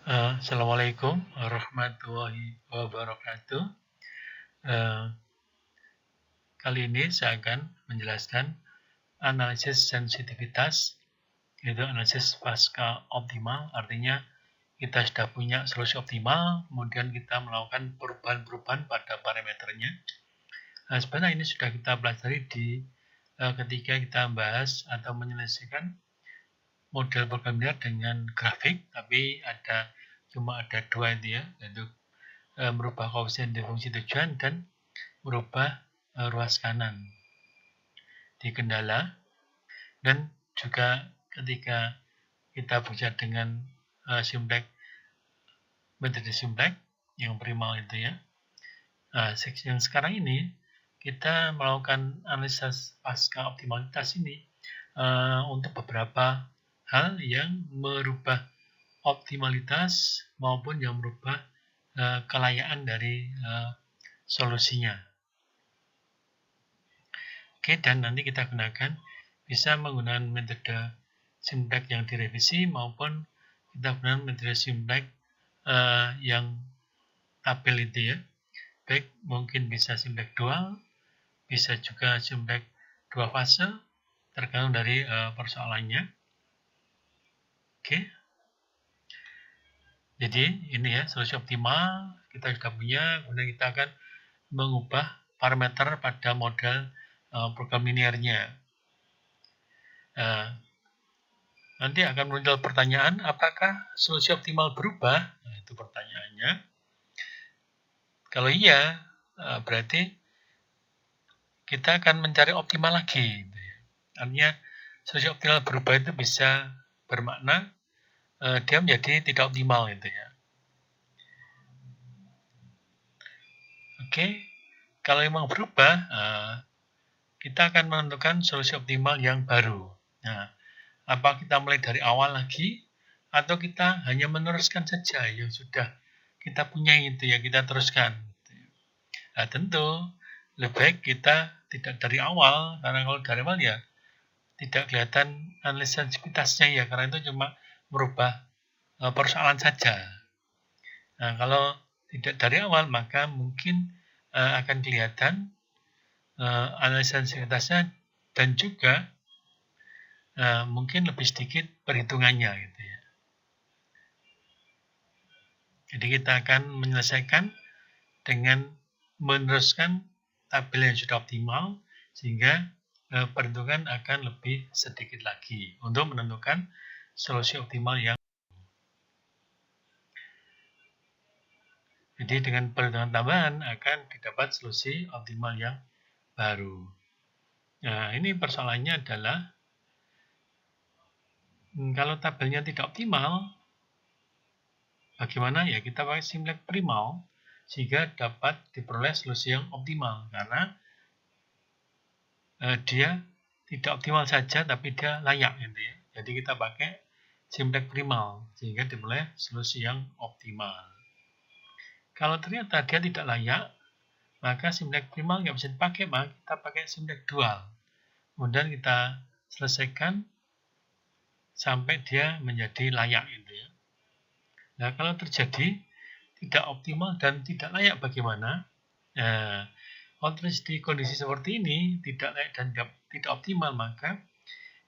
Assalamualaikum warahmatullahi wabarakatuh. Eh, Kali ini saya akan menjelaskan analisis sensitivitas, yaitu analisis pasca optimal. Artinya kita sudah punya solusi optimal, kemudian kita melakukan perubahan-perubahan pada parameternya. Sebenarnya ini sudah kita pelajari ketika kita membahas atau menyelesaikan model program linear dengan grafik, tapi cuma ada dua itu ya, yaitu merubah koefisien di fungsi tujuan dan merubah ruas kanan di kendala. Dan juga ketika kita bekerja dengan metode simplex yang primal itu ya. Yang sekarang ini kita melakukan analisis pasca optimalitas ini untuk beberapa hal yang merubah optimalitas maupun yang merubah kelayaan dari solusinya. Oke, dan nanti kita bisa menggunakan metode simplex yang direvisi maupun kita gunakan metode simplex yang tabel itu ya. Baik, mungkin bisa simplex dual, bisa juga simplex dua fase, tergantung dari persoalannya. Oke. Jadi ini ya solusi optimal kita sudah punya, kemudian kita akan mengubah parameter pada model program linearnya. Nanti akan muncul pertanyaan, apakah solusi optimal berubah? Nah, itu pertanyaannya. Kalau iya, berarti kita akan mencari optimal lagi. Artinya, solusi optimal berubah itu bisa bermakna dia menjadi tidak optimal gitu ya. Oke, kalau memang berubah, kita akan menentukan solusi optimal yang baru. Nah, apa kita mulai dari awal lagi, atau kita hanya meneruskan saja yang sudah kita punya itu ya, kita teruskan. Nah, tentu lebih baik kita tidak dari awal, karena kalau dari awal ya tidak kelihatan analisis sensitivitasnya ya, karena itu cuma merubah persoalan saja. Nah, kalau tidak dari awal, maka mungkin akan kelihatan analisis sensitivitasnya dan juga mungkin lebih sedikit perhitungannya gitu ya. Jadi kita akan menyelesaikan dengan meneruskan tabel yang sudah optimal sehingga perhitungan akan lebih sedikit lagi untuk menentukan solusi optimal yang. Jadi dengan perhitungan tambahan akan didapat solusi optimal yang baru. Nah, ini persoalannya adalah kalau tabelnya tidak optimal, bagaimana ya kita pakai simplex primal sehingga dapat diperoleh solusi yang optimal karena dia tidak optimal saja tapi dia layak gitu ya. Jadi kita pakai simplex primal sehingga diperoleh solusi yang optimal. Kalau ternyata dia tidak layak, maka simplex primal nggak bisa dipakai, maka kita pakai simplex dual. Kemudian kita selesaikan sampai dia menjadi layak gitu ya. Nah, kalau terjadi tidak optimal dan tidak layak bagaimana? Nah, kalau terjadi kondisi seperti ini, tidak layak dan tidak optimal, maka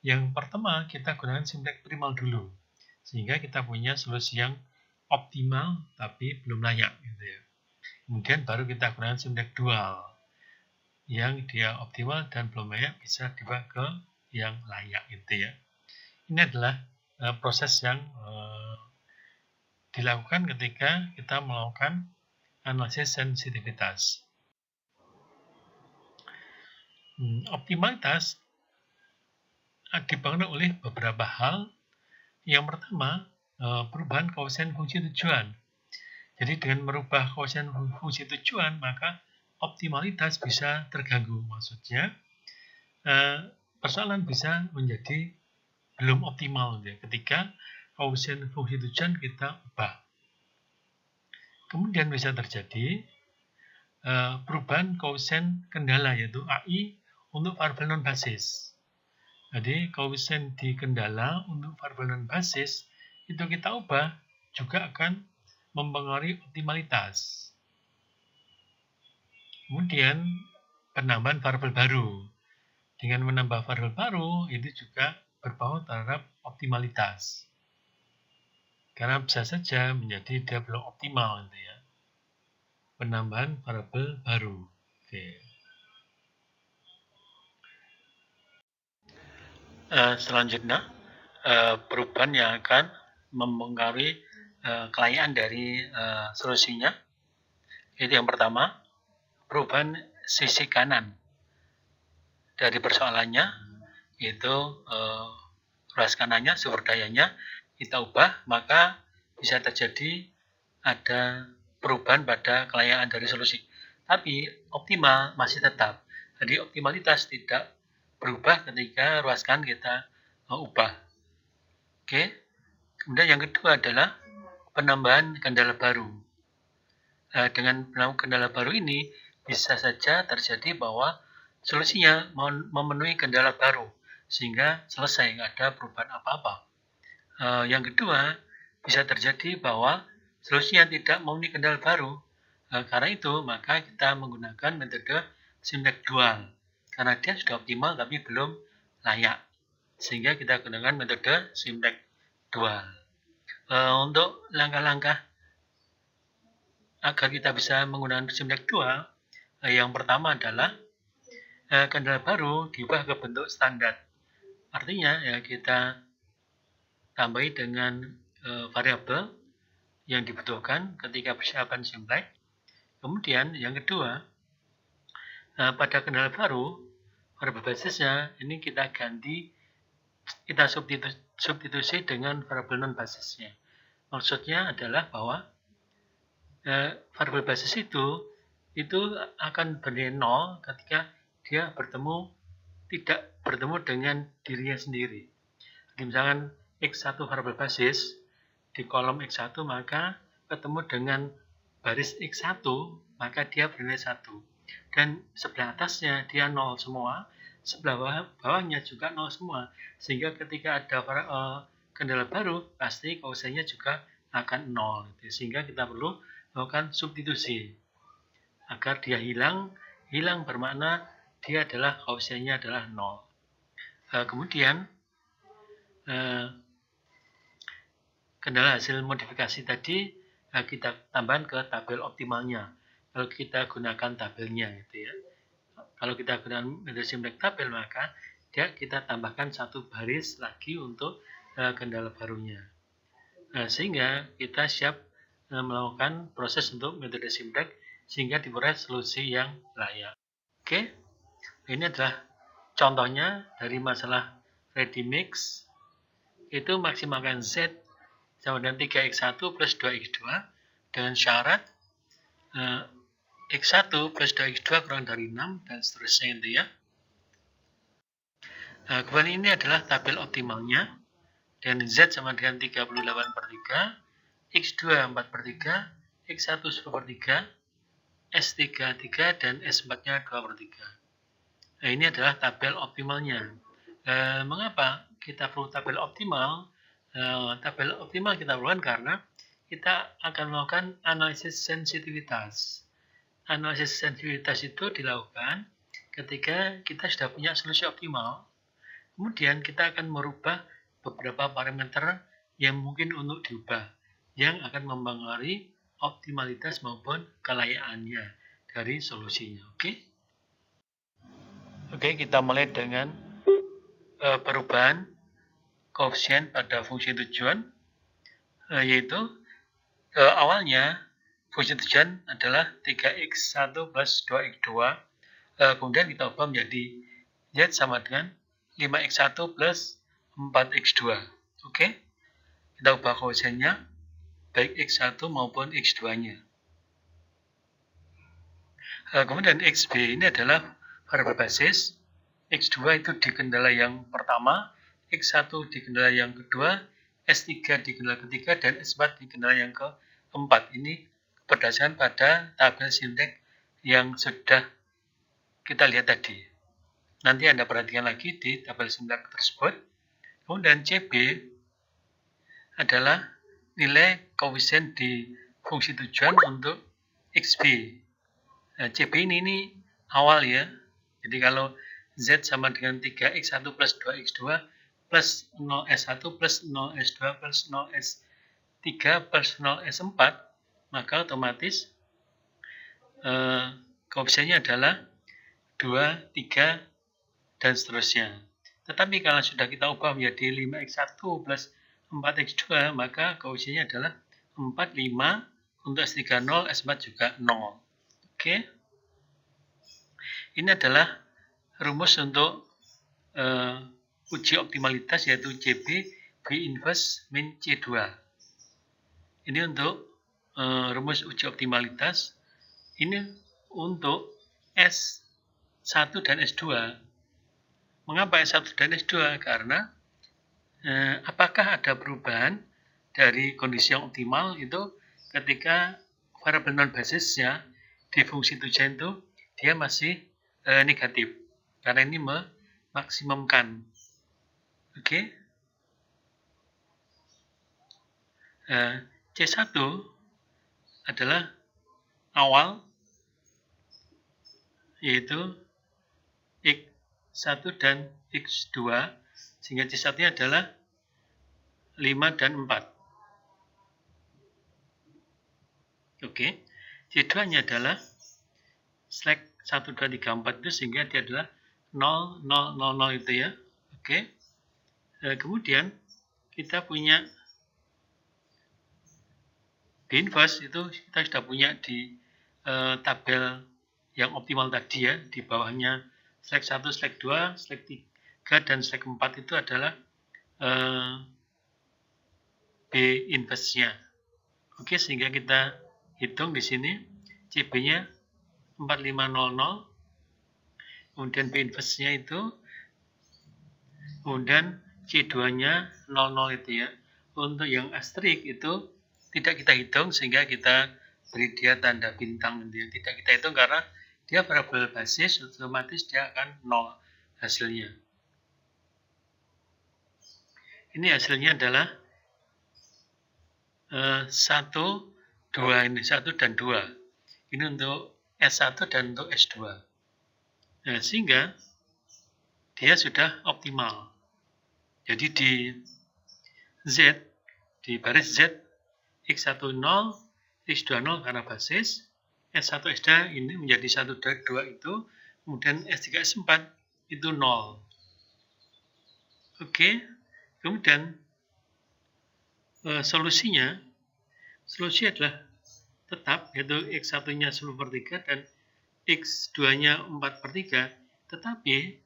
yang pertama kita gunakan simplex primal dulu. Sehingga kita punya solusi yang optimal tapi belum layak gitu ya. Kemudian baru kita gunakan simplex dual. Yang dia optimal dan belum layak bisa diubah ke yang layak gitu ya. Ini adalah proses yang dilakukan ketika kita melakukan analisis sensitivitas. Optimalitas dibangun oleh beberapa hal. Yang pertama, perubahan koefisien fungsi tujuan. Jadi dengan merubah koefisien fungsi tujuan, maka optimalitas bisa terganggu. Maksudnya, persoalan bisa menjadi belum optimal ya, ketika koefisien fungsi tujuan kita ubah. Kemudian bisa terjadi perubahan koefisien kendala yaitu AI untuk variabel non basis. Jadi koefisien di kendala untuk variabel non basis itu kita ubah juga akan mempengaruhi optimalitas. Kemudian penambahan variabel baru. Dengan menambah variabel baru, itu juga berpengaruh terhadap optimalitas. Karena bisa saja menjadi dia belum optimal, gitu ya. Penambahan variabel baru. Oke. Selanjutnya, perubahan yang akan mempengaruhi kelayaan dari solusinya. Itu yang pertama, perubahan sisi kanan dari persoalannya, yaitu ruas kanannya, sumber dayanya kita ubah, maka bisa terjadi ada perubahan pada kelayaan dari solusi. Tapi optimal masih tetap. Jadi optimalitas tidak berubah ketika ruas kanan kita ubah. Oke. Kemudian yang kedua adalah penambahan kendala baru. Dengan penambahan kendala baru ini bisa saja terjadi bahwa solusinya memenuhi kendala baru sehingga selesai, nggak ada perubahan apa-apa. Yang kedua, bisa terjadi bahwa solusinya tidak memenuhi kendala baru. Karena itu, maka kita menggunakan metode Simtek dual. Karena dia sudah optimal tapi belum layak. Sehingga kita gunakan metode Simtek dual. Untuk langkah-langkah agar kita bisa menggunakan Simtek dual, yang pertama adalah kendala baru diubah ke bentuk standar. Artinya, ya kita tambahi dengan variabel yang dibutuhkan ketika persiapan Simtek. Kemudian yang kedua, pada kendala baru, variabel basisnya ini kita ganti, kita substitusi dengan variabel non basisnya. Maksudnya adalah bahwa variabel basis itu akan bernilai 0 ketika dia tidak bertemu dengan dirinya sendiri. Jadi misalkan X1 variabel basis, di kolom X1 maka ketemu dengan baris X1, maka dia bernilai 1. Dan sebelah atasnya dia 0 semua, sebelah bawahnya juga 0 semua. Sehingga ketika ada kendala baru, pasti koefisiennya juga akan 0. Sehingga kita perlu melakukan substitusi. Agar dia hilang bermakna dia adalah koefisiennya adalah 0. Kemudian kendala hasil modifikasi tadi kita tambahkan ke tabel optimalnya. Kalau kita gunakan tabelnya, gitu ya. Kalau kita gunakan metode Simtek tabel, maka kita tambahkan satu baris lagi untuk kendala barunya. Sehingga kita siap melakukan proses untuk metode Simtek sehingga diperoleh solusi yang layak. Oke, ini adalah contohnya dari masalah ready mix. Itu maksimalkan Z sama dengan 3x1 plus 2x2 dengan syarat x1 plus 2x2 kurang dari 6 dan seterusnya, gitu ya. Kemudian ini adalah tabel optimalnya dan Z sama dengan 38/3, x2 4/3, x1 10/3, S3 3 dan S4-nya 2/3. Nah, ini adalah tabel optimalnya. Mengapa kita perlu tabel optimal? Tabel optimal kita perlukan karena kita akan melakukan analisis sensitivitas. Analisis sensitivitas itu dilakukan ketika kita sudah punya solusi optimal. Kemudian kita akan merubah beberapa parameter yang mungkin untuk diubah, yang akan mempengaruhi optimalitas maupun kelayakannya dari solusinya. Oke, kita mulai dengan perubahan koefisien pada fungsi tujuan, yaitu awalnya fungsi tujuan adalah 3x1 plus 2x2, kemudian kita ubah menjadi Z sama dengan 5x1 plus 4x2. Oke, kita ubah koefisiennya baik x1 maupun x2-nya. Kemudian xb ini adalah variabel basis, x2 itu di kendala yang pertama, x1 di kendala yang kedua, S3 di kendala ketiga, dan S4 di kendala yang keempat. Ini berdasarkan pada tabel Simtek yang sudah kita lihat tadi. Nanti Anda perhatikan lagi di tabel Simtek tersebut. Kemudian CB adalah nilai koefisien di fungsi tujuan untuk XB. Nah, CB ini awal ya. Jadi kalau Z sama dengan 3x1 plus 2x2 plus 0s1 plus 0s2 plus 0s3 plus 0s4, maka otomatis koefisiennya adalah 2, 3, dan seterusnya. Tetapi kalau sudah kita ubah menjadi 5x1 plus 4x2, maka koefisiennya adalah 4, 5, untuk S3 0, S4 juga 0. Oke. Ini adalah rumus untuk uji optimalitas, yaitu CB B inverse min C2. Ini untuk rumus uji optimalitas. Ini untuk S1 dan S2. Mengapa S1 dan S2? Karena apakah ada perubahan dari kondisi yang optimal itu ketika variabel non basisnya di fungsi tujuan itu dia masih negatif, karena ini memaksimumkan. Oke. C1 adalah awal, yaitu X1 dan X2, sehingga C1 adalah 5 dan 4. Oke. C2-nya adalah slack 1, 2, 3, 4 itu, sehingga dia adalah 0, 0, 0, 0 itu ya. Oke. Kemudian kita punya B inverse, itu kita sudah punya di tabel yang optimal tadi ya. Di bawahnya slack 1, slack 2, slack 3, dan slack 4 itu adalah B inverse-nya. Oke, sehingga kita hitung di sini CB-nya 4500, kemudian B inverse-nya itu, kemudian C2-nya 00 itu ya. Untuk yang asterik itu tidak kita hitung, sehingga kita beri dia tanda bintang. Tidak kita hitung karena dia variabel basis, otomatis dia akan 0 hasilnya. Ini hasilnya adalah 1, 2, ini 1 dan 2. Ini untuk S1 dan untuk S2. Nah, sehingga dia sudah optimal. Jadi di Z, di baris Z, X1 0, X2 0 karena basis, S1 S2 ini menjadi 1, 2 itu, kemudian S3 S4 itu 0. Oke, kemudian solusi adalah tetap, yaitu X1-nya 10/3 dan X2-nya 4/3, tetapi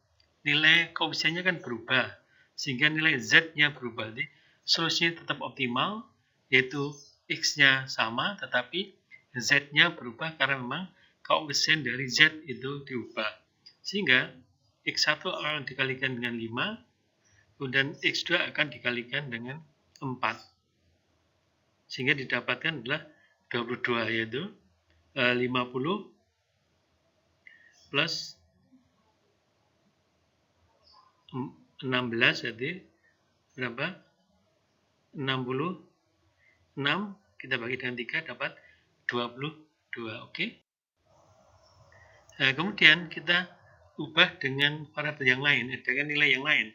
nilai koefisiennya kan berubah, sehingga nilai Z-nya berubah. Jadi solusinya tetap optimal, yaitu X-nya sama, tetapi Z-nya berubah karena memang koefisien dari Z itu diubah. Sehingga X1 akan dikalikan dengan 5, kemudian X2 akan dikalikan dengan 4. Sehingga didapatkan adalah 22, yaitu 50 plus 16, jadi berapa? 66, kita bagi dengan 3 dapat 22. Oke. Nah, kemudian kita ubah dengan variabel yang lain, dengan nilai yang lain.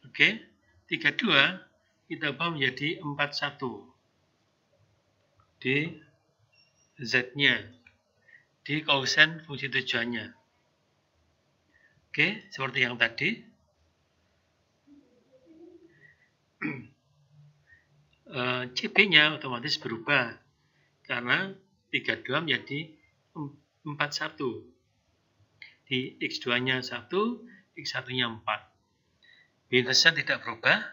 Oke. 32 kita ubah menjadi 41 di Z-nya, di koefisien fungsi tujuannya. Oke, seperti yang tadi. CB-nya otomatis berubah karena 32 menjadi 41. Di X2-nya 1, X1-nya 4. B inverse tidak berubah.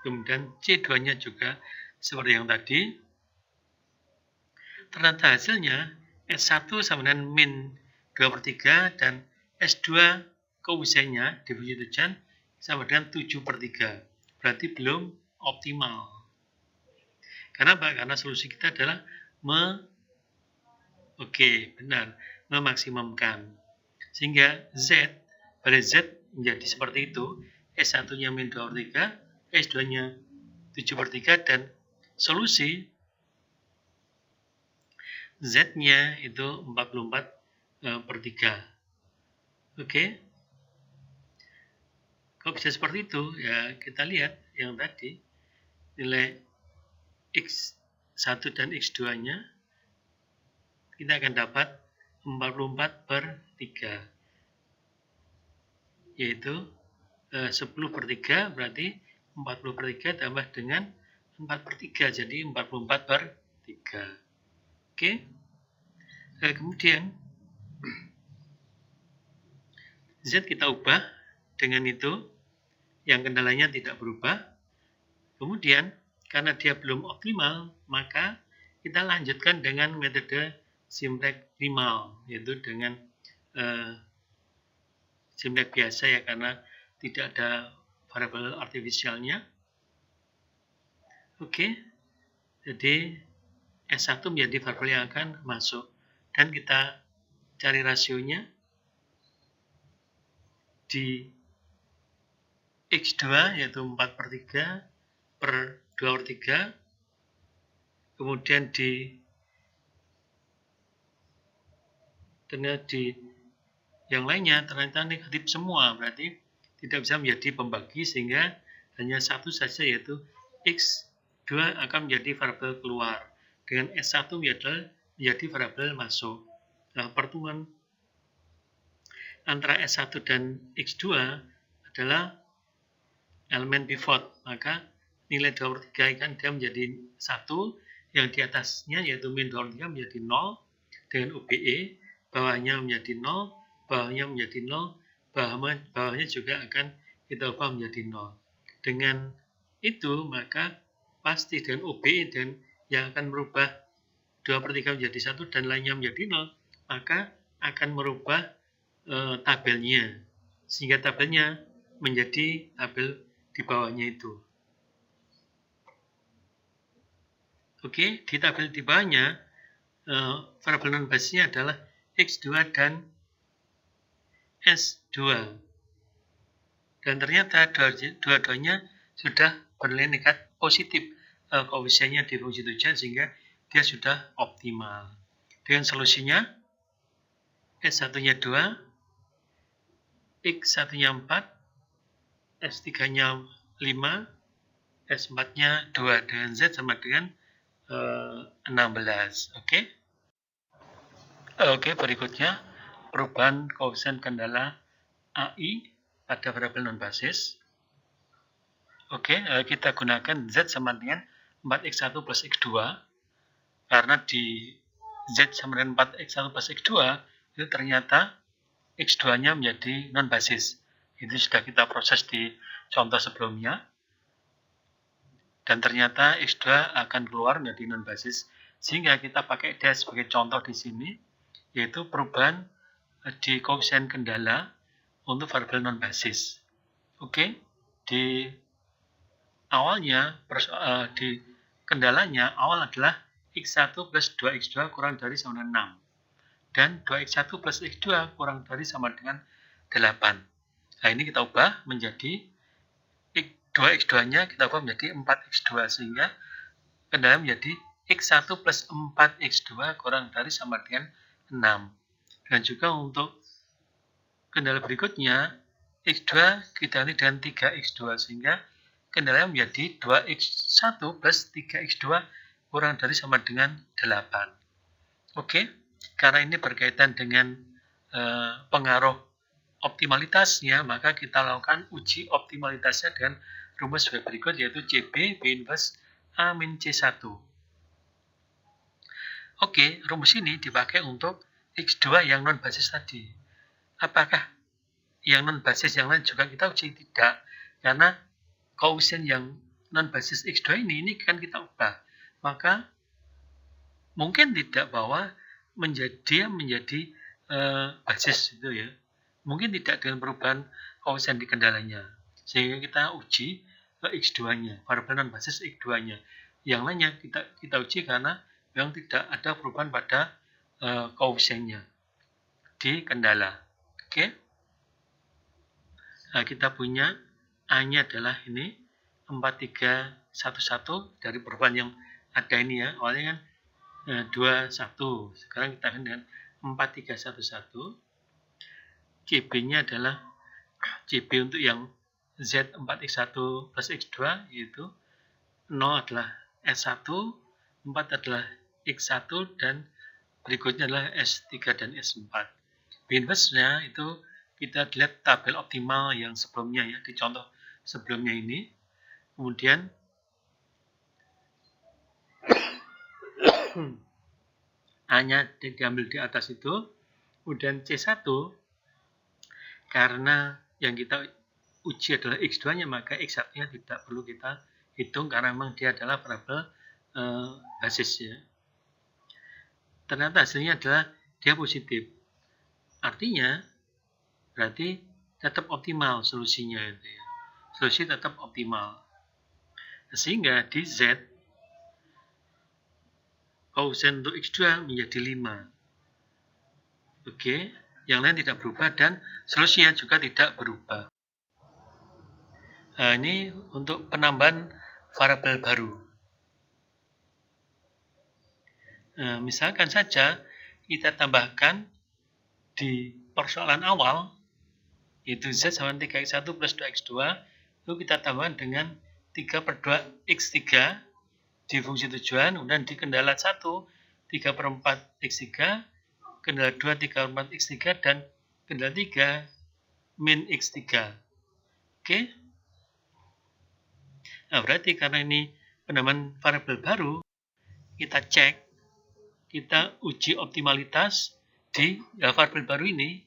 Kemudian C2-nya juga seperti yang tadi. Ternyata hasilnya S1 sama dengan min 2/3 dan S2 koefisiennya di fungsi tujuan sama dengan 7/3. Berarti belum optimal. Kenapa? Karena solusi kita adalah memaksimumkan. Sehingga Z, baris Z menjadi seperti itu. S1-nya min 2/3, S2-nya 7/3, dan solusi Z-nya itu 44/3. Oke. Kalau bisa seperti itu, ya kita lihat yang tadi, nilai X1 dan X2-nya, kita akan dapat 44/3. Yaitu 10/3 berarti 40/3 tambah dengan 4/3, jadi 44/3. Oke. Kemudian Z kita ubah dengan itu, yang kendalanya tidak berubah. Kemudian karena dia belum optimal, maka kita lanjutkan dengan metode Simplex primal, yaitu dengan Simplex biasa ya, karena tidak ada variabel artifisialnya. Oke. Jadi S1 menjadi variabel yang akan masuk, dan kita cari rasionya di X2 yaitu 4/3 per 2/3, kemudian di yang lainnya ternyata negatif semua, berarti tidak bisa menjadi pembagi, sehingga hanya satu saja, yaitu X2 akan menjadi variabel keluar, dengan S1 menjadi variabel masuk. Nah, pertemuan antara S1 dan X2 adalah elemen pivot, maka nilai 2/3 kan dia menjadi 1, yang di atasnya yaitu min 2/3 menjadi 0 dengan UBE, bawahnya menjadi 0, bawahnya menjadi 0, bawahnya juga akan kita ubah menjadi 0. Dengan itu maka pasti dengan UBE dan yang akan merubah 2/3 menjadi 1 dan lainnya menjadi 0, maka akan merubah tabelnya, sehingga tabelnya menjadi tabel di bawahnya itu. Oke, di tabel di bawahnya variabel non basisnya adalah X2 dan S2. Dan ternyata dua-duanya sudah bernilai negatif positif koefisiennya di fungsi tujuan, sehingga dia sudah optimal. Dengan solusinya S1-nya 2, X1-nya 4, S3-nya 5, S4-nya 2, dengan Z sama dengan 16. Oke, berikutnya perubahan koefisien kendala AI pada variabel non basis. Oke, kita gunakan Z sama dengan 4x1 plus x2, karena di Z sama dengan 4x1 plus x2 itu ternyata x2-nya menjadi non basis. Itu sudah kita proses di contoh sebelumnya, dan ternyata x2 akan keluar menjadi non basis, sehingga kita pakai dash sebagai contoh di sini, yaitu perubahan di koefisien kendala untuk variabel non basis. Oke, di awalnya di kendalanya awal adalah x1 plus 2x2 kurang dari sama dengan 6, dan 2x1 plus x2 kurang dari sama dengan 8. Nah, ini kita ubah menjadi 2x2-nya kita ubah menjadi 4x2, sehingga kendala menjadi x1 plus 4x2 kurang dari sama dengan 6. Dan juga untuk kendala berikutnya, x2 kita ganti dengan 3x2, sehingga kendala menjadi 2x1 plus 3x2 kurang dari sama dengan 8. Oke, karena ini berkaitan dengan pengaruh optimalitasnya, maka kita lakukan uji optimalitasnya dengan rumus berikut, yaitu CB B inverse A min C1. Oke, rumus ini dipakai untuk X2 yang non basis tadi. Apakah yang non basis yang lain juga kita uji? Tidak, karena koefisien yang non basis X2 ini kan kita ubah, maka mungkin tidak bahwa menjadi basis itu ya, mungkin tidak dengan perubahan koefisien di kendalanya, sehingga kita uji X2-nya, variabel non basis X2-nya. Yang lainnya kita uji karena memang tidak ada perubahan pada koefisiennya di kendala. Oke. Nah, kita punya A-nya adalah ini 43 1 dari perubahan yang ada ini ya. Awalnya kan 2 1. Sekarang kita akan dengan 4 3 1 1. CB-nya adalah CB untuk yang Z 4x1 plus x2 yaitu 0 adalah S1, 4 adalah X1 dan berikutnya adalah S3 dan S4. B-inverse-nya itu kita lihat tabel optimal yang sebelumnya ya, di contoh sebelumnya ini. Kemudian A-nya diambil di atas itu. Kemudian C1 karena yang kita uji adalah X2-nya, maka X1-nya tidak perlu kita hitung karena memang dia adalah variabel basis ya. Ternyata hasilnya adalah dia positif. Artinya berarti tetap optimal solusinya itu ya. Solusi tetap optimal. Sehingga di Z koefisien untuk X2 menjadi 5. Oke, yang lain tidak berubah dan solusinya juga tidak berubah. Nah, ini untuk penambahan variabel baru. Nah, misalkan saja kita tambahkan di persoalan awal, yaitu Z sama 3x1 plus 2x2, itu kita tambahkan dengan 3/2x3 di fungsi tujuan, kemudian di kendala 1, 3/4x3, kendala 2, 3/4x3, dan kendala 3, min x3. Oke? Nah, berarti karena ini penambahan variabel baru, kita cek, kita uji optimalitas di variabel baru ini,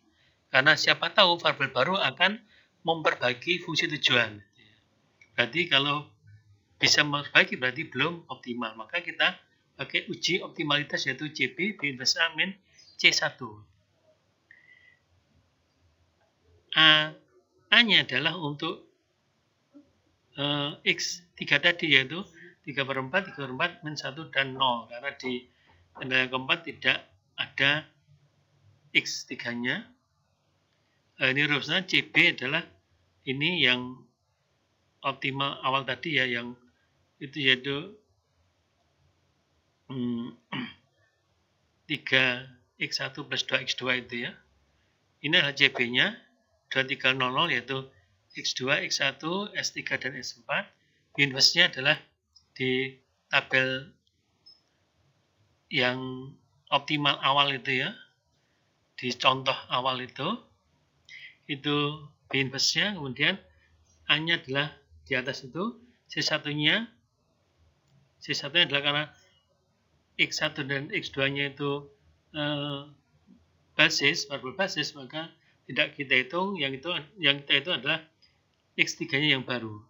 karena siapa tahu variabel baru akan memperbagi fungsi tujuan. Berarti kalau bisa memperbagi berarti belum optimal, maka kita pakai uji optimalitas yaitu CB B inverse A min C1. A-nya adalah untuk X3 tadi yaitu 3/4, 3/4, min 1 dan 0 karena di kendala keempat tidak ada X3-nya. Ini rumusnya CB adalah ini yang optimal awal tadi ya, yang itu yaitu 3x1 plus 2x2 itu ya. Ini adalah CB-nya 2300 yaitu X2, X1, S3 dan S4. Inverse-nya adalah di tabel yang optimal awal itu ya, di contoh awal itu B inverse-nya, kemudian A-nya adalah di atas itu, C1-nya adalah karena X1 dan X2-nya itu variabel basis, maka tidak kita hitung, yang kita hitung adalah X3-nya yang baru.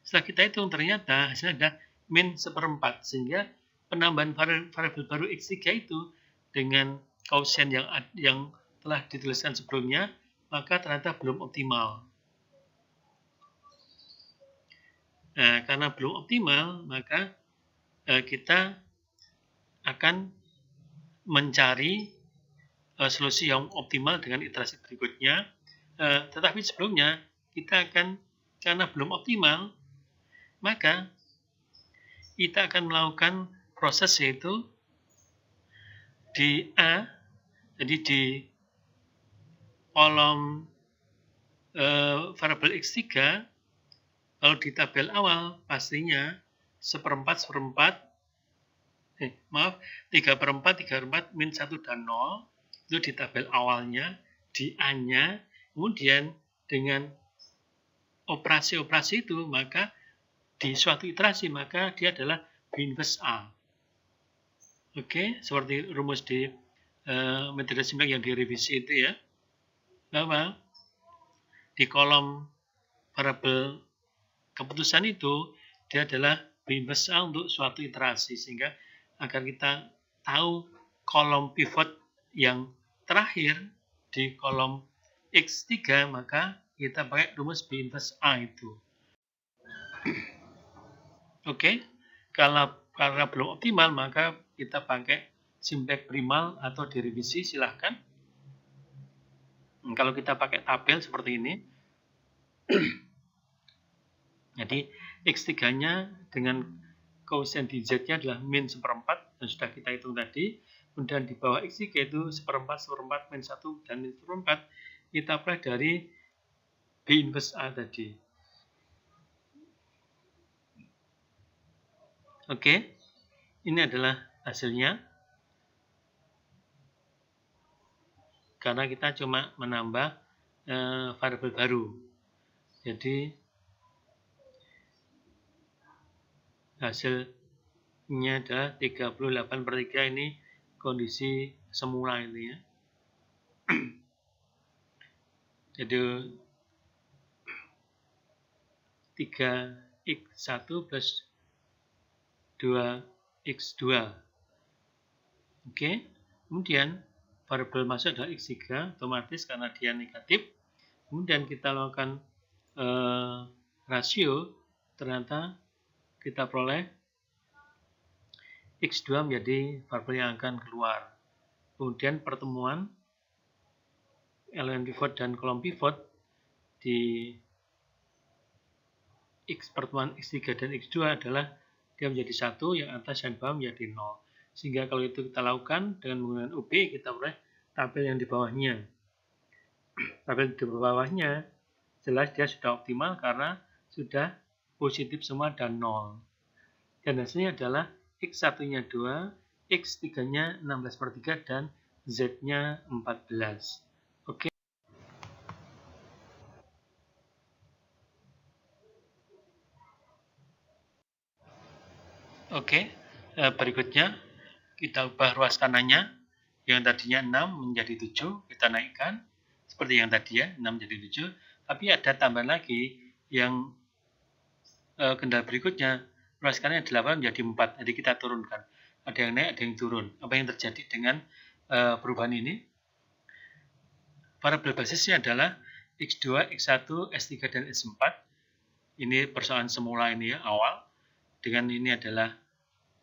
Setelah kita hitung ternyata hasilnya ada min 1/4, sehingga penambahan variabel baru X3 itu dengan koefisien yang telah dituliskan sebelumnya, maka ternyata belum optimal. Nah, karena belum optimal, maka kita akan mencari solusi yang optimal dengan iterasi berikutnya. Tetapi sebelumnya kita akan, karena belum optimal, maka kita akan melakukan proses yaitu di A, jadi di kolom variabel X3, kalau di tabel awal pastinya 3/4, 3/4, min 1 dan 0, itu di tabel awalnya, di A-nya, kemudian dengan operasi-operasi itu, maka di suatu iterasi, maka dia adalah B inverse A. Oke, seperti rumus di metode Simplek yang direvisi itu ya, bahwa di kolom variabel keputusan itu, dia adalah B inverse A untuk suatu iterasi, sehingga agar kita tahu kolom pivot yang terakhir di kolom X3, maka kita pakai rumus B inverse A itu. Oke, karena belum optimal, maka kita pakai Simplek primal atau direvisi, silahkan. Kalau kita pakai tabel seperti ini, jadi X3-nya dengan koefisien di Z-nya adalah min 1/4 dan sudah kita hitung tadi. Kemudian di bawah X3 itu 1/4, min 1, dan min 1/4 kita peroleh dari B inverse A tadi. Oke, ini adalah hasilnya. Karena kita cuma menambah variabel baru. Jadi hasilnya adalah 38/3 ini kondisi semula ini ya. Jadi 3x1 plus 2x2. Oke, kemudian variabel masuk adalah x3, otomatis karena dia negatif. Kemudian kita lakukan rasio, ternyata kita peroleh x2 menjadi variabel yang akan keluar. Kemudian pertemuan elemen pivot dan kolom pivot di pertemuan x3 dan x2 adalah dia menjadi 1, yang atas dan bawah menjadi 0. Sehingga kalau itu kita lakukan dengan menggunakan UB, kita peroleh tabel yang di bawahnya. Tabel di bawahnya jelas dia sudah optimal karena sudah positif semua dan 0. Dan hasilnya adalah X1-nya 2, X3-nya 16/3, dan Z-nya 14. Oke. Oke, berikutnya kita ubah ruas kanannya. Yang tadinya 6 menjadi 7, kita naikkan. Seperti yang tadi ya, 6 menjadi 7. Tapi ada tambahan lagi yang kendala berikutnya, ruas kanannya 8 menjadi 4. Jadi kita turunkan. Ada yang naik, ada yang turun. Apa yang terjadi dengan perubahan ini? Variabel basisnya adalah X2, X1, S3, dan S4. Ini persoalan semula ini ya, awal. Dengan ini adalah,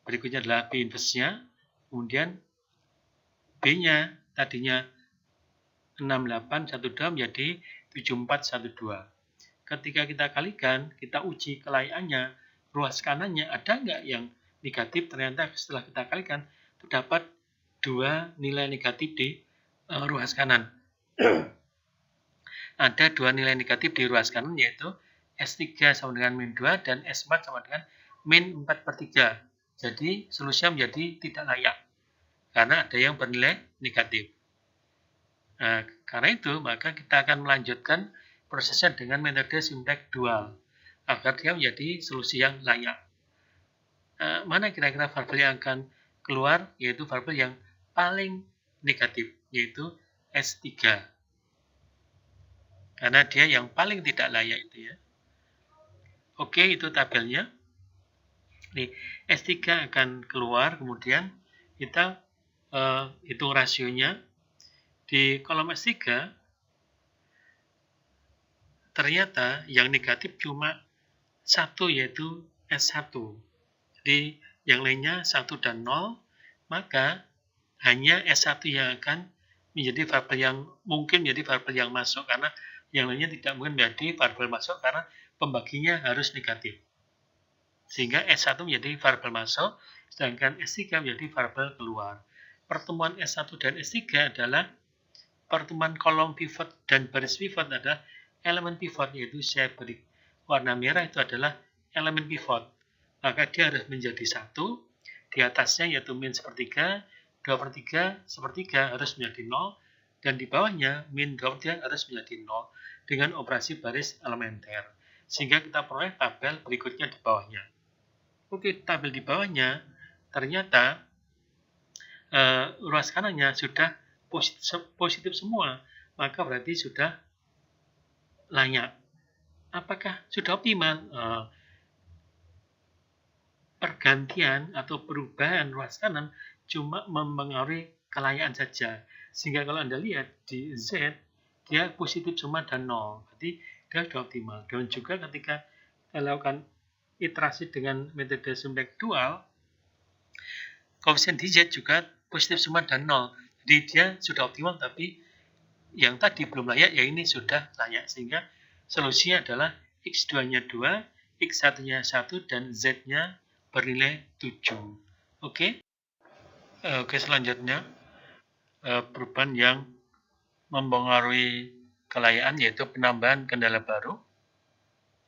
berikutnya adalah B inverse-nya. Kemudian B-nya tadinya 6812 menjadi 7412. Ketika kita kalikan, kita uji kelayakannya, ruas kanannya ada nggak yang negatif? Ternyata setelah kita kalikan, terdapat 2 nilai negatif di ruas kanan. Ada 2 nilai negatif di ruas kanan, yaitu S3 sama dengan min 2 dan S4 sama dengan min 4/3. Jadi solusinya menjadi tidak layak karena ada yang bernilai negatif. Nah, karena itu maka kita akan melanjutkan prosesnya dengan metode simplex dual agar dia menjadi solusi yang layak. Mana kira-kira variabel yang akan keluar, yaitu variabel yang paling negatif, yaitu S3. Karena dia yang paling tidak layak itu ya. Oke, itu tabelnya. Nih, S3 akan keluar, kemudian kita hitung rasionya. Di kolom S3, ternyata yang negatif cuma 1, yaitu S1. Jadi yang lainnya 1 dan 0, maka hanya S1 yang akan menjadi variabel yang mungkin menjadi variabel yang masuk, karena yang lainnya tidak mungkin menjadi variabel masuk karena pembaginya harus negatif. Sehingga S1 menjadi variabel masuk, sedangkan S3 menjadi variabel keluar. Pertemuan S1 dan S3 adalah pertemuan kolom pivot dan baris pivot adalah elemen pivot, yaitu saya beri warna merah itu adalah elemen pivot. Maka dia harus menjadi 1, di atasnya yaitu min 1/3, 2/3, 1/3 harus menjadi 0, dan di bawahnya min 2/3 harus menjadi 0 dengan operasi baris elementer. Sehingga kita peroleh tabel berikutnya di bawahnya. Oke, tabel di bawahnya ternyata ruas kanannya sudah positif semua, maka berarti sudah layak. Apakah sudah optimal? Pergantian atau perubahan ruas kanan cuma mempengaruhi kelayakan saja. Sehingga kalau Anda lihat di Z, dia positif semua dan 0. Berarti dia sudah optimal. Dan juga ketika kita lakukan iterasi dengan metode simplex dual, koefisien di Z juga positif semua dan 0. Jadi dia sudah optimal, tapi yang tadi belum layak, ya ini sudah layak. Sehingga solusinya adalah X2-nya 2, X1-nya 1 dan Z-nya bernilai 7. Oke? Oke, selanjutnya perubahan yang mempengaruhi kelayaan yaitu penambahan kendala baru.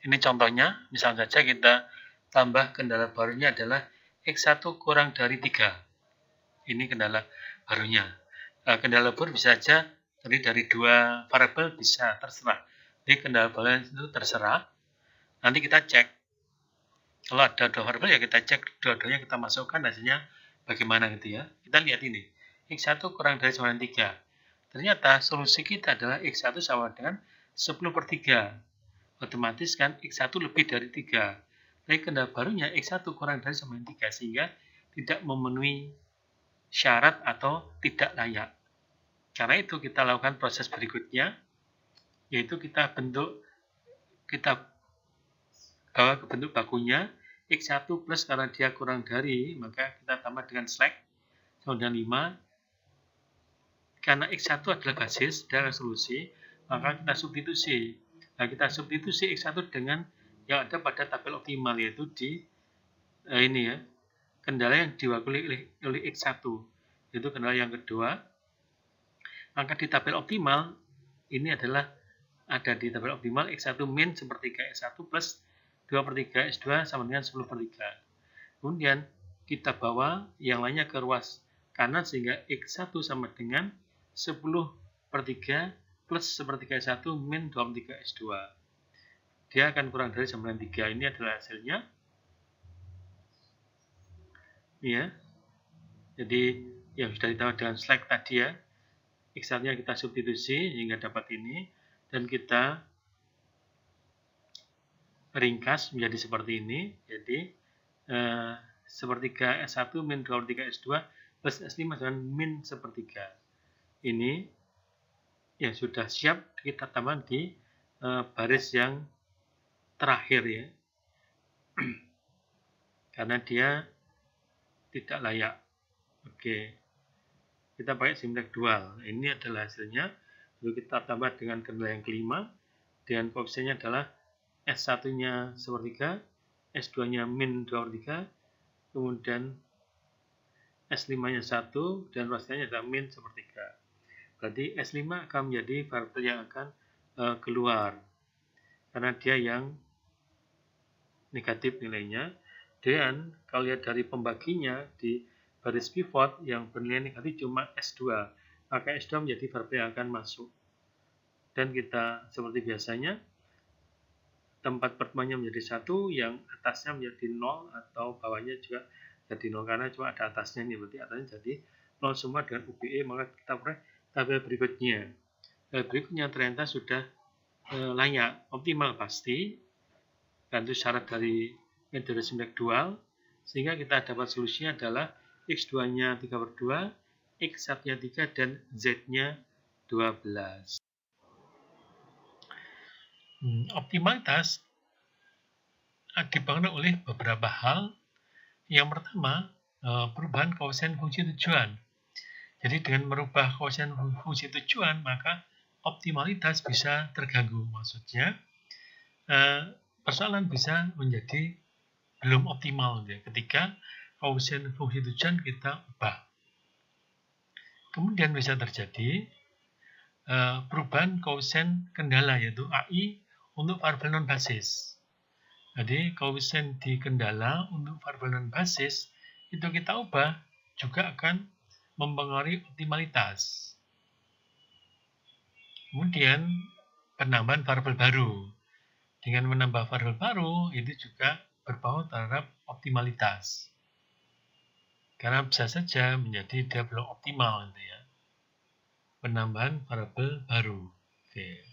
Ini contohnya, misalnya saja kita tambah kendala barunya adalah X1 kurang dari 3. Ini kendala barunya. Kendala baru bisa saja terdiri dari 2 variabel, bisa terserah. Jadi kendala baru itu terserah. Nanti kita cek. Kalau ada 2 variabel ya kita cek dua-duanya, kita masukkan hasilnya bagaimana gitu ya. Kita lihat ini. X1 kurang dari sama dengan 3. Ternyata solusi kita adalah X1 sama dengan 10/3. Otomatis kan X1 lebih dari 3. Tapi kendala barunya X1 kurang dari sama dengan 3 sehingga tidak memenuhi syarat atau tidak layak. Karena itu kita lakukan proses berikutnya, yaitu kita bawa ke bentuk bakunya X1 plus karena dia kurang dari, maka kita tambah dengan slack sama dengan 5. Karena X1 adalah basis dan solusi, maka kita substitusi. Nah, kita substitusi X1 dengan yang ada pada tabel optimal, yaitu di ini ya, kendala yang diwakili oleh X1, yaitu kendala yang kedua. Maka di tabel optimal, ini adalah ada di tabel optimal X1 min sepertiga S1 plus 2/3 S2 sama dengan 10/3. Kemudian kita bawa yang lainnya ke ruas kanan sehingga X1 sama dengan 10/3 plus 1/3 S1 min 2/3 S2. Dia akan kurang dari sama dengan 3. Ini adalah hasilnya. Ya. Jadi yang sudah ditambah dengan slack tadi ya. X1-nya kita substitusi hingga dapat ini. Dan kita ringkas menjadi seperti ini. Jadi 1/3 S1 min 2/3 S2 plus S5 dengan min 1/3. Ini yang sudah siap kita tambah di baris yang terakhir ya. Karena dia tidak layak. Oke. Kita pakai Simtek dual. Ini adalah hasilnya. Lalu kita tambah dengan kendala yang kelima. Dan koefisiennya adalah S1-nya 1/3, S2-nya min 2/3, kemudian S5-nya 1, dan ruasnya adalah min 1/3. Berarti S5 akan menjadi variabel yang akan keluar. Karena dia yang negatif nilainya. Dan kalau lihat dari pembaginya di baris pivot yang bernilai negatif cuma S2. Maka S2 menjadi variabel yang akan masuk. Dan kita seperti biasanya, tempat pertemuannya menjadi 1, yang atasnya menjadi 0 atau bawahnya juga jadi 0 karena cuma ada atasnya ini, berarti atasnya jadi 0 semua dengan UBE. Maka kita peroleh tabel berikutnya. Berikutnya ternyata sudah layak, optimal pasti, dan itu syarat dari metode Simtek dual, sehingga kita dapat solusinya adalah X2-nya 3/2, X1-nya 3, dan Z-nya 12. Optimalitas dibangun oleh beberapa hal. Yang pertama, perubahan koefisien fungsi tujuan. Jadi dengan merubah koefisien fungsi tujuan, maka optimalitas bisa terganggu. Maksudnya, persoalan bisa menjadi belum optimal ya, ketika koefisien fungsi tujuan kita ubah. Kemudian bisa terjadi perubahan koefisien kendala, yaitu AI untuk variabel non-basis. Jadi koefisien di kendala untuk variabel non-basis itu kita ubah juga akan mempengaruhi optimalitas. Kemudian penambahan variabel baru. Dengan menambah variabel baru itu juga berpengaruh terhadap optimalitas. Karena bisa saja menjadi dia belum optimal gitu ya. Penambahan variabel baru. Oke.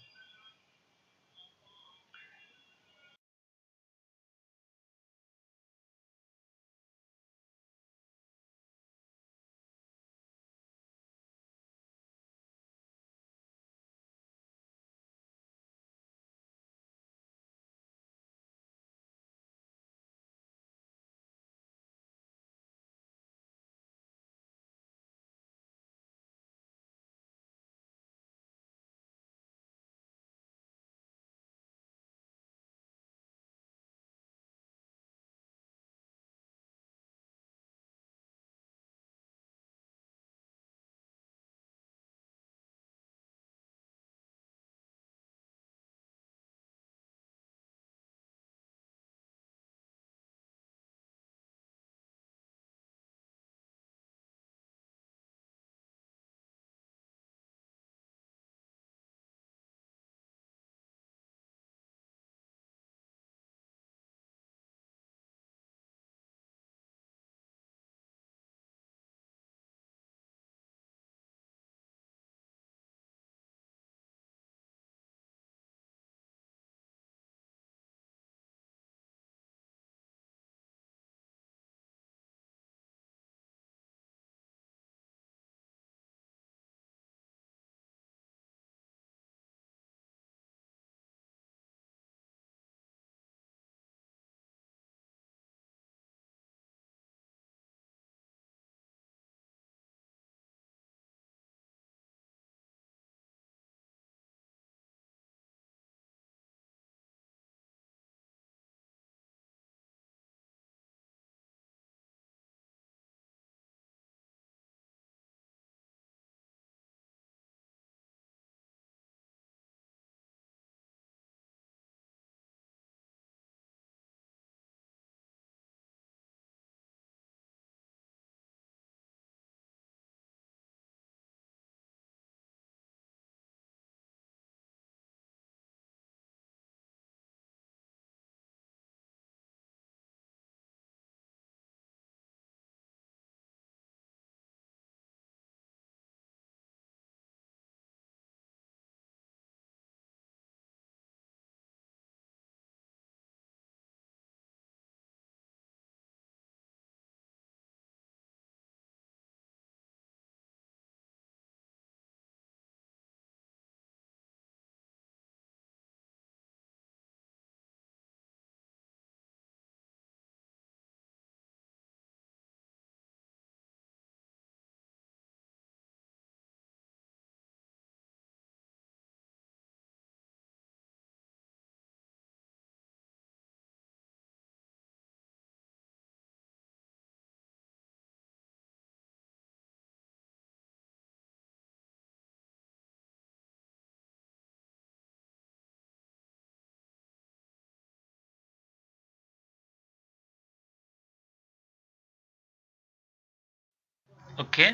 Oke,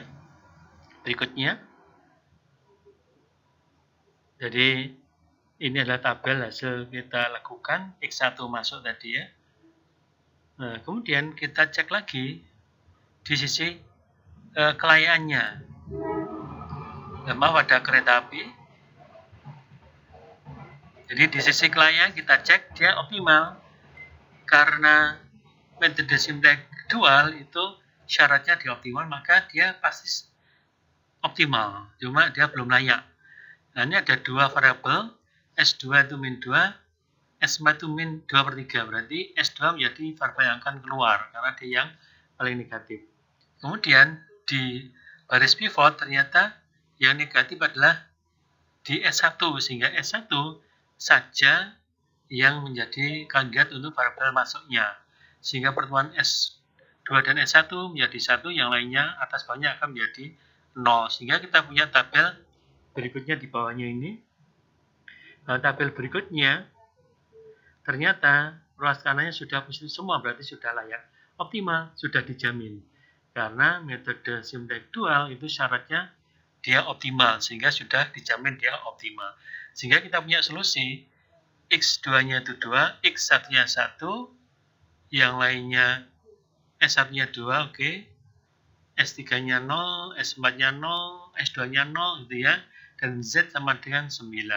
berikutnya. Jadi ini adalah tabel hasil kita lakukan, X1 masuk tadi ya. Nah, kemudian kita cek lagi di sisi kelayaannya. Nah, maaf, ada kereta api. Jadi di sisi kelayaan kita cek dia optimal. Karena metode Simtek dual itu syaratnya di optimal, maka dia pasti optimal. Cuma dia belum layak. Nah, ini ada dua variabel, S2 itu min 2, S4 itu min 2/3. Berarti S2 menjadi variabel yang akan keluar, karena dia yang paling negatif. Kemudian di baris pivot ternyata yang negatif adalah di S1, sehingga S1 saja yang menjadi kandidat untuk variabel masuknya. Sehingga pertemuan S2 dan S1 menjadi 1, yang lainnya atas bawahnya akan menjadi 0. Sehingga kita punya tabel berikutnya di bawahnya ini. Nah, tabel berikutnya ternyata ruas kanannya sudah positif semua, berarti sudah layak optimal, sudah dijamin. Karena metode Simtek dual itu syaratnya dia optimal, sehingga sudah dijamin dia optimal. Sehingga kita punya solusi X2-nya itu 2, X1-nya 1, yang lainnya S1-nya 2, oke. S3-nya 0, S4-nya 0, S2-nya 0 gitu ya. Dan Z sama dengan 9.